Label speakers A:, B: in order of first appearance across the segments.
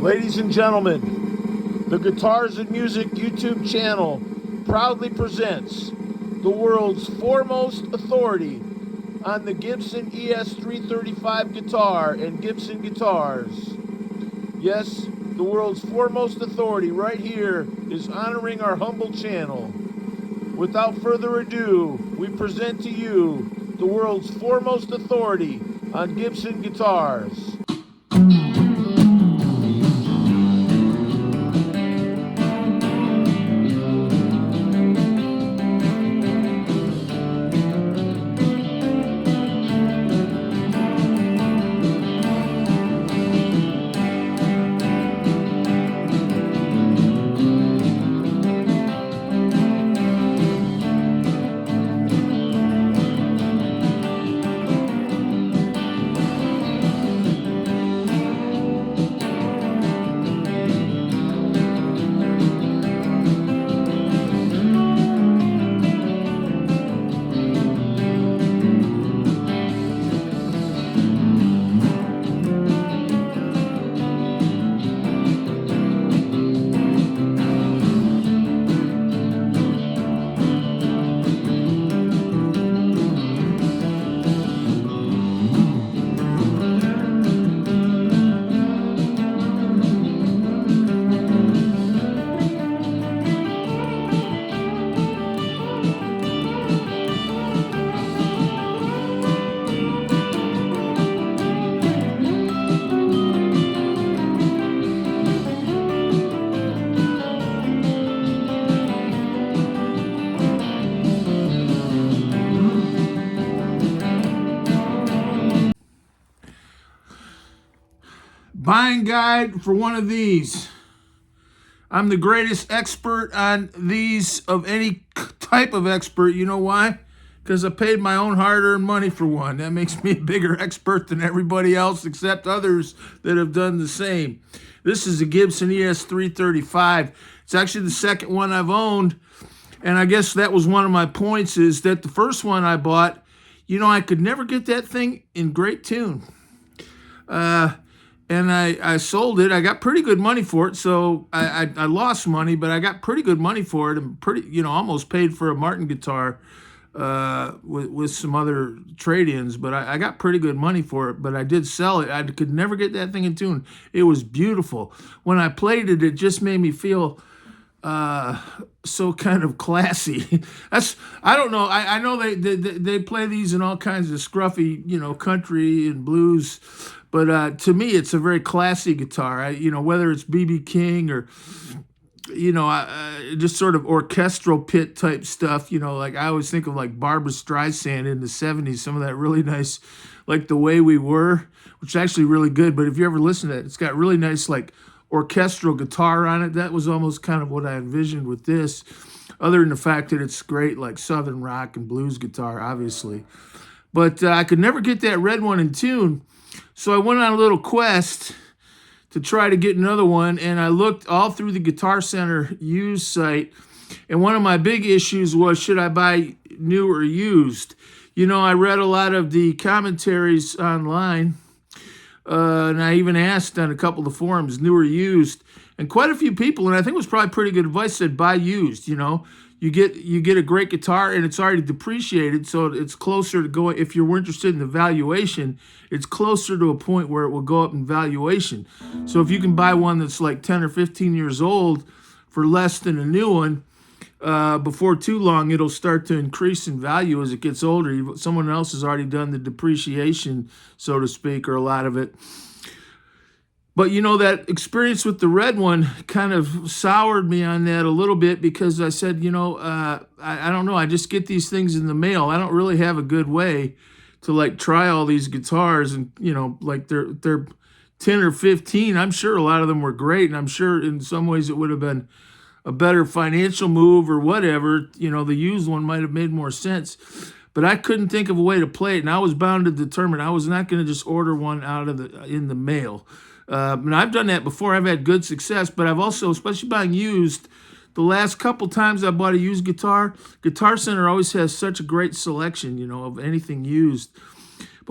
A: Ladies and gentlemen, the Guitars and Music YouTube channel proudly presents the world's foremost authority on the Gibson ES335 guitar and Gibson guitars. Yes, the world's foremost authority right here is honoring our humble channel. Without further ado, we present to you the world's foremost authority on Gibson guitars. Buying guide for one of these. I'm the greatest expert on these of any type of expert. You know why? Because I paid my own hard-earned money for one. That makes me a bigger expert than everybody else except others that have done the same. This is a Gibson ES335. It's actually the second one I've owned. And I guess that was one of my points, is that the first one I bought, you know, I could never get that thing in great tune. And I sold it. I got pretty good money for it. So I lost money, but I got pretty good money for it, and almost paid for a Martin guitar with some other trade-ins. But I got pretty good money for it, but I did sell it. I could never get that thing in tune. It was beautiful. When I played it, it just made me feel so kind of classy. I don't know. I know they play these in all kinds of scruffy, country and blues. But to me, it's a very classy guitar. Whether it's B.B. King or, just sort of orchestral pit type stuff, like I always think of like Barbra Streisand in the 70s, some of that really nice, like The Way We Were, which is actually really good. But if you ever listen to it, it's got really nice, like, orchestral guitar on it. That was almost kind of what I envisioned with this, other than the fact that it's great, like Southern rock and blues guitar, obviously. But I could never get that red one in tune. So I went on a little quest to try to get another one, and I looked all through the Guitar Center used site, and one of my big issues was, should I buy new or used? I read a lot of the commentaries online, and I even asked on a couple of the forums, new or used, and quite a few people, and I think it was probably pretty good advice, said buy used. You get a great guitar and it's already depreciated, so it's closer to going, if you're interested in the valuation, it's closer to a point where it will go up in valuation. So if you can buy one that's like 10 or 15 years old for less than a new one, before too long, it'll start to increase in value as it gets older. Someone else has already done the depreciation, so to speak, or a lot of it. But, that experience with the red one kind of soured me on that a little bit, because I said, I don't know. I just get these things in the mail. I don't really have a good way to, like, try all these guitars. And, like they're 10 or 15. I'm sure a lot of them were great. And I'm sure in some ways it would have been a better financial move or whatever. The used one might have made more sense. But I couldn't think of a way to play it. And I was bound to determine I was not going to just order one in the mail. And I've done that before. I've had good success, but I've also, especially buying used, the last couple times I bought a used guitar, Guitar Center always has such a great selection, of anything used.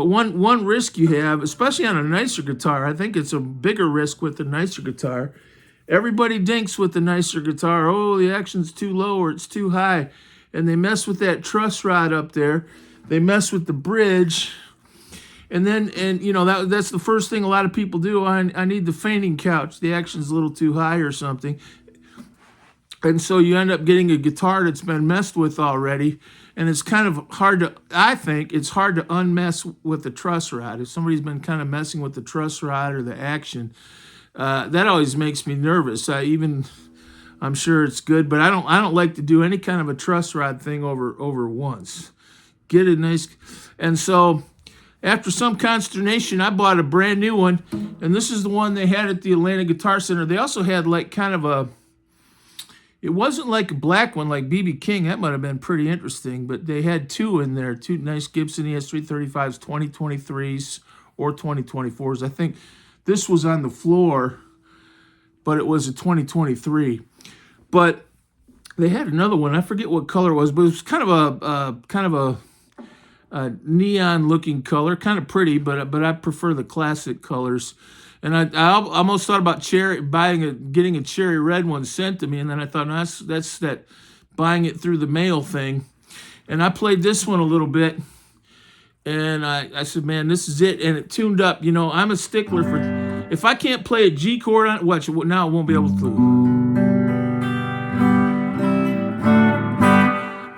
A: But one risk you have, especially on a nicer guitar, I think it's a bigger risk with the nicer guitar. Everybody dinks with the nicer guitar. Oh, the action's too low or it's too high. And they mess with that truss rod up there. They mess with the bridge. And then, that's the first thing a lot of people do. I need the fainting couch. The action's a little too high or something. And so you end up getting a guitar that's been messed with already. And it's kind of hard to, I think, it's hard to unmess with the truss rod. If somebody's been kind of messing with the truss rod or the action, that always makes me nervous. I'm sure it's good, but I don't like to do any kind of a truss rod thing over once. Get a nice, and so after some consternation, I bought a brand new one, and this is the one they had at the Atlanta Guitar Center. They also had like kind of a, it wasn't like a black one like B.B. King. That might have been pretty interesting, but they had two in there, two nice Gibson ES335s, 2023s or 2024s. I think this was on the floor, but it was a 2023. But they had another one. I forget what color it was, but it was kind of a neon-looking color, kind of pretty, but I prefer the classic colors. And I almost thought about getting a cherry red one sent to me, and then I thought, no, that's that buying it through the mail thing. And I played this one a little bit, and I said, man, this is it. And it tuned up. I'm a stickler for, if I can't play a G chord on it, watch, now I won't be able to.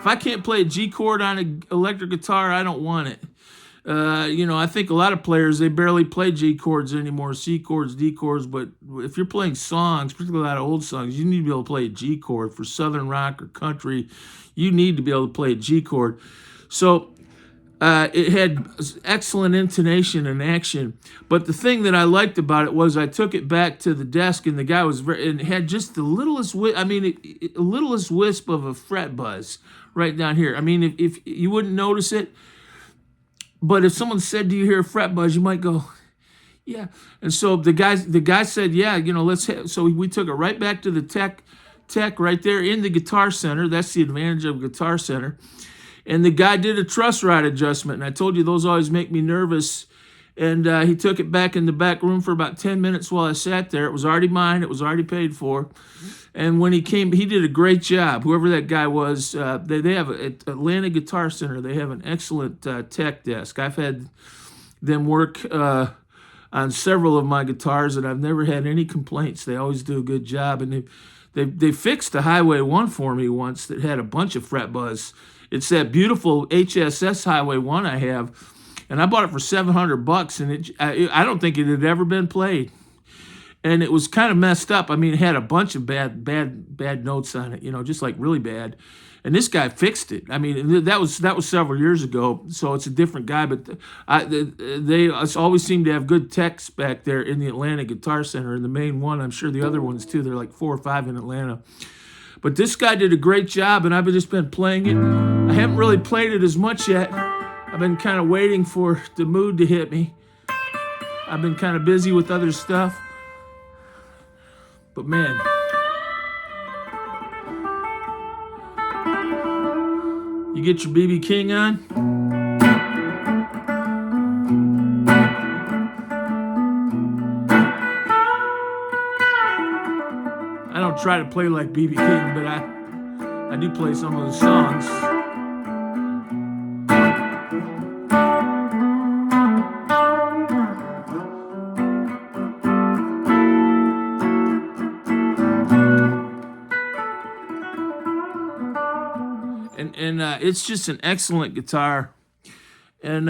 A: If I can't play a G chord on an electric guitar, I don't want it. I think a lot of players, they barely play G chords anymore, C chords, D chords, but if you're playing songs, particularly a lot of old songs, you need to be able to play a G chord. For Southern rock or country, you need to be able to play a G chord. So it had excellent intonation and action, but the thing that I liked about it was I took it back to the desk, and the guy was and had just the littlest, littlest wisp of a fret buzz right down here. I mean, if you wouldn't notice it, but if someone said, "Do you hear a fret buzz?" you might go, "Yeah." And so the guy said, "Yeah, so we took it right back to the tech right there in the Guitar Center. That's the advantage of Guitar Center. And the guy did a truss rod adjustment, and I told you those always make me nervous. And he took it back in the back room for about 10 minutes while I sat there. It was already mine. It was already paid for. And when he came, he did a great job. Whoever that guy was, they have at Atlanta Guitar Center, they have an excellent tech desk. I've had them work on several of my guitars, and I've never had any complaints. They always do a good job. And they fixed the Highway 1 for me once that had a bunch of fret buzz. It's that beautiful HSS Highway 1 I have, and I bought it for $700, and I don't think it had ever been played. And it was kind of messed up. I mean, it had a bunch of bad notes on it, just like really bad. And this guy fixed it. I mean, that was several years ago, so it's a different guy. But they always seem to have good techs back there in the Atlanta Guitar Center, and the main one. I'm sure the other ones too. There are like 4 or 5 in Atlanta. But this guy did a great job, and I've just been playing it. I haven't really played it as much yet. I've been kind of waiting for the mood to hit me. I've been kind of busy with other stuff. But man, you get your B.B. King on. I don't try to play like B.B. King, but I do play some of the songs. And it's just an excellent guitar. And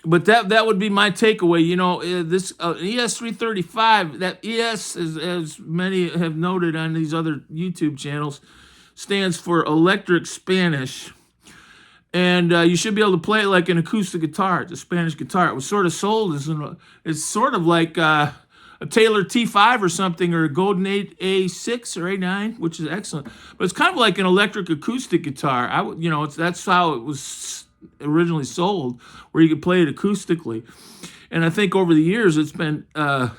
A: but that would be my takeaway. This ES335, that ES, as many have noted on these other YouTube channels, stands for Electric Spanish. And you should be able to play it like an acoustic guitar. It's a Spanish guitar. It was sort of sold as it's sort of like a Taylor T5 or something, or a Golden A6 or A9, which is excellent. But it's kind of like an electric acoustic guitar. That's how it was originally sold, where you could play it acoustically. And I think over the years it's been, and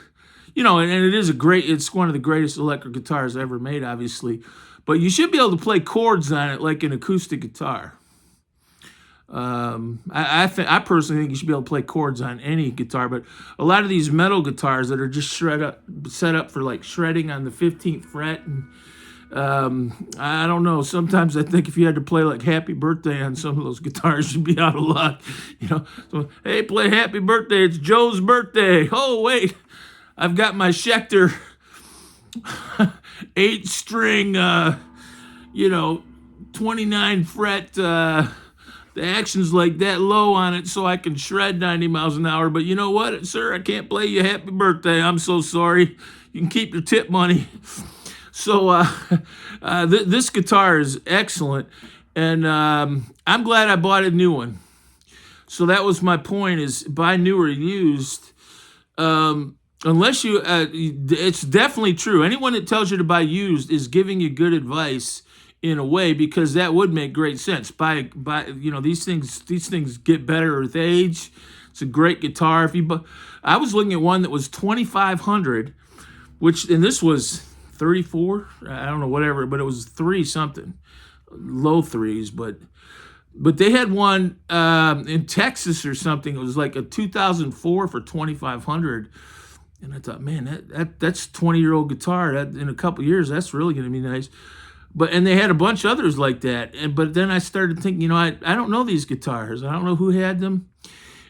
A: it's one of the greatest electric guitars ever made, obviously. But you should be able to play chords on it like an acoustic guitar. I personally think you should be able to play chords on any guitar, but a lot of these metal guitars that are just set up for like shredding on the 15th fret, and I don't know. Sometimes I think if you had to play like Happy Birthday on some of those guitars, you'd be out of luck. So hey, play Happy Birthday. It's Joe's birthday. Oh wait, I've got my Schecter 8 string, 29 fret. The action's like that low on it, so I can shred 90 miles an hour. But you know what, sir? I can't play you Happy Birthday. I'm so sorry. You can keep your tip money. So this guitar is excellent, and I'm glad I bought a new one. So that was my point: is buy new or used. Unless you, it's definitely true. Anyone that tells you to buy used is giving you good advice in a way, because that would make great sense. Buy these things get better with age. It's a great guitar. I was looking at one that was 2,500, and this was 34. I don't know, whatever, but it was 3 something, low threes. But they had one in Texas or something. It was like a 2004 for 2,500. And I thought, man, that's 20-year-old guitar. That in a couple years, that's really going to be nice. And they had a bunch of others like that. But then I started thinking, I don't know these guitars. I don't know who had them.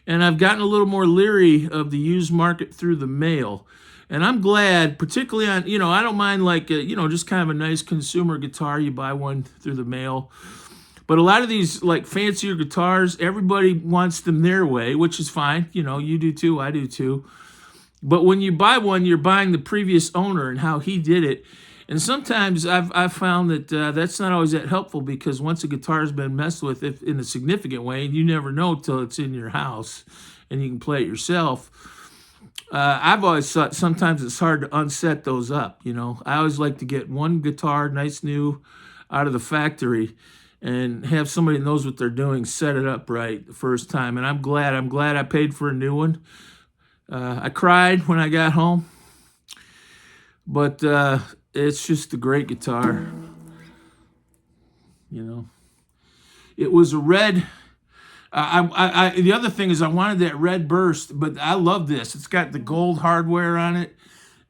A: And I've gotten a little more leery of the used market through the mail. And I'm glad, particularly on, I don't mind like, just kind of a nice consumer guitar. You buy one through the mail. But a lot of these like fancier guitars, everybody wants them their way, which is fine. You do too, I do too. But when you buy one, you're buying the previous owner and how he did it. And sometimes I've found that that's not always that helpful, because once a guitar has been messed with in a significant way, and you never know till it's in your house and you can play it yourself. I've always thought sometimes it's hard to unset those up. I always like to get one guitar, nice new, out of the factory, and have somebody that knows what they're doing set it up right the first time. And I'm glad I paid for a new one. I cried when I got home, but it's just a great guitar. It was a red. The other thing is I wanted that red burst, but I love this. It's got the gold hardware on it,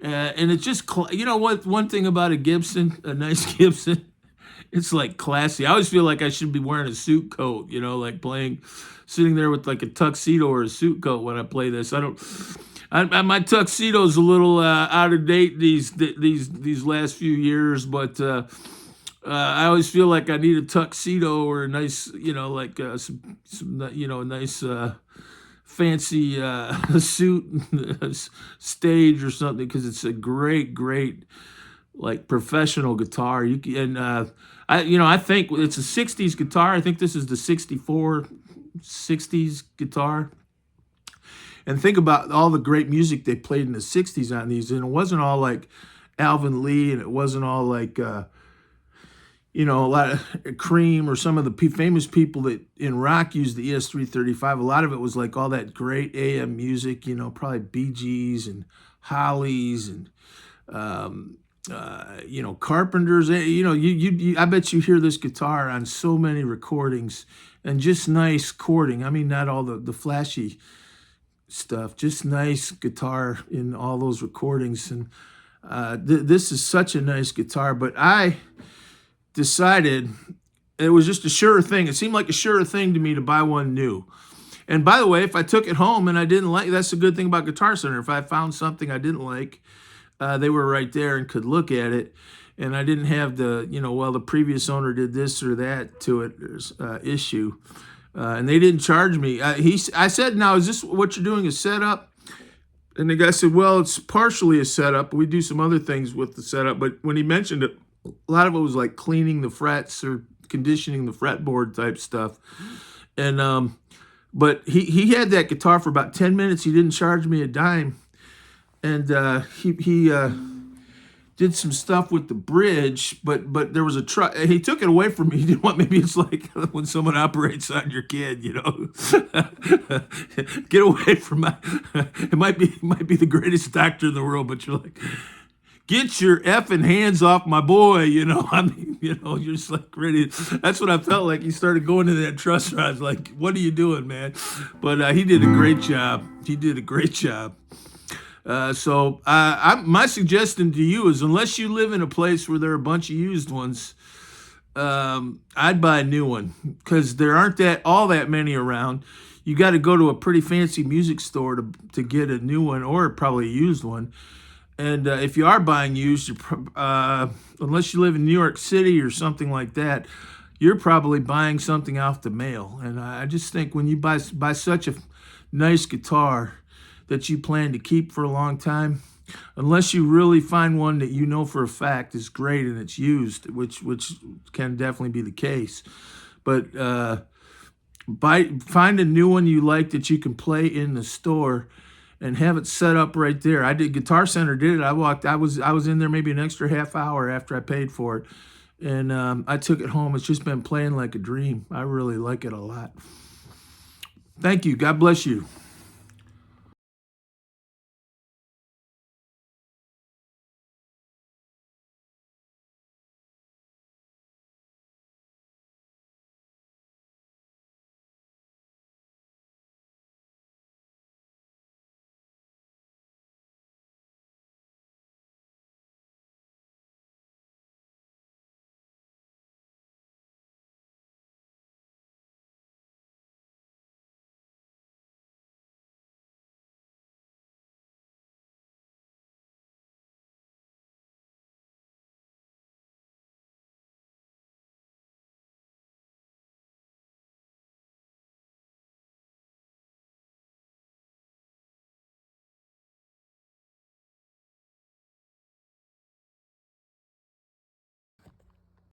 A: and it's just what? One thing about a nice Gibson, it's like classy. I always feel like I should be wearing a suit coat, like sitting there with like a tuxedo or a suit coat when I play this. My tuxedo's a little out of date these last few years, but I always feel like I need a tuxedo or a nice, like some a nice fancy suit stage or something, because it's a great like professional guitar. I think it's a 60s guitar. I think this is the 64 60s guitar. And think about all the great music they played in the 60s on these. And it wasn't all like Alvin Lee, and it wasn't all like, a lot of Cream or some of the famous people that in rock used the ES-335. A lot of it was like all that great AM music, probably Bee Gees and Hollies and, Carpenters. I bet you hear this guitar on so many recordings, and just nice chording. I mean, not all the flashy stuff, just nice guitar in all those recordings. And this is such a nice guitar. But I decided it was just a sure thing. It seemed like a sure thing to me to buy one new. And by the way, if I took it home and I didn't like, that's a good thing about Guitar Center. If I found something I didn't like, they were right there and could look at it. And I didn't have the previous owner did this or that to it issue. And they didn't charge me. I said, now, is this what you're doing, a setup? And the guy said, well, it's partially a setup. We do some other things with the setup. But when he mentioned it, a lot of it was like cleaning the frets or conditioning the fretboard type stuff. And but he had that guitar for about 10 minutes. He didn't charge me a dime. And he did some stuff with the bridge, but there was a truck. He took it away from me. He didn't want, maybe it's like when someone operates on your kid, get away from it might be the greatest doctor in the world, but you're like, get your effing hands off my boy, you know. I mean, you know, you're just like ready. That's what I felt like. He started going to that truss rod. I was like, what are you doing, man? But he did a great job. He did a great job. My suggestion to you is, unless you live in a place where there are a bunch of used ones, I'd buy a new one, because there aren't that all that many around. You got to go to a pretty fancy music store to get a new one, or probably a used one. And if you are buying used, unless you live in New York City or something like that, you're probably buying something off the mail. And I just think, when you buy such a nice guitar that you plan to keep for a long time, unless you really find one that you know for a fact is great and it's used, which can definitely be the case. But find a new one you like that you can play in the store, and have it set up right there. I did. Guitar Center did it. I was in there maybe an extra half hour after I paid for it, and I took it home. It's just been playing like a dream. I really like it a lot. Thank you. God bless you.